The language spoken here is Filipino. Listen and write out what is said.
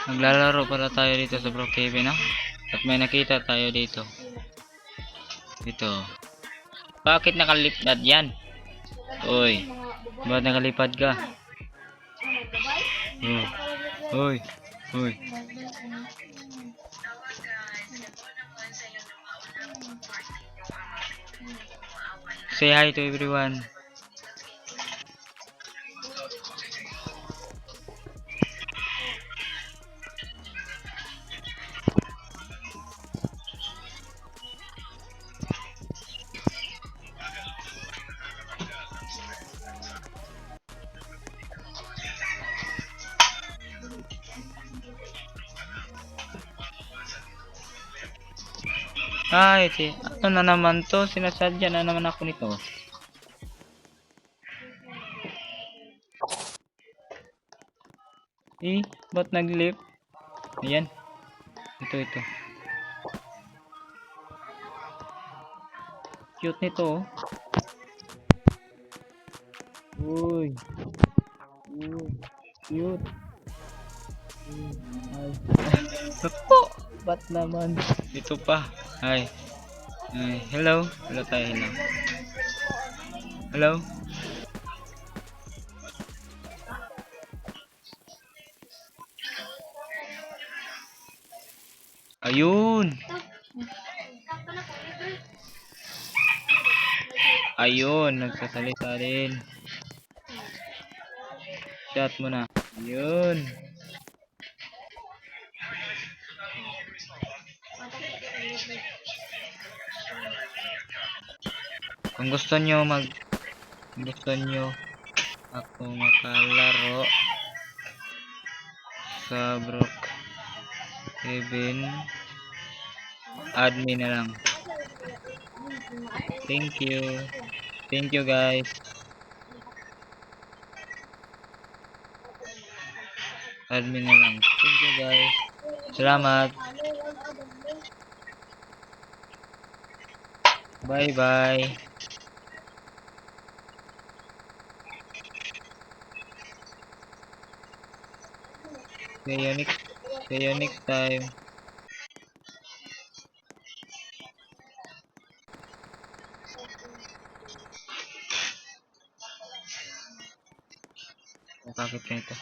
Naglalaro pala tayo dito sa Brookhaven, no? At may nakita tayo dito. Ito. Bakit nakalipad yan? Uy. Bakit nakalipad ka? Uy. Uy. Say hi to everyone. Ay, ano na naman to? Sinasadya na naman ako nito. Ba't nag-lift? Ayan. Ito. Cute nito, oh. Uy. Cute. Ay. Naku! Ba't naman? Ito pa. Hi. Hello. Hello tayo. Hello. Ayun. Ayun. Nagsasalita rin. Chat mo na. Ayun. Kung gusto nyo ako makalaro sa Brookhaven, add me na lang. Thank you guys. Add me na lang. Thank you guys. Salamat. Bye bye. See you next time. Bakit ganito?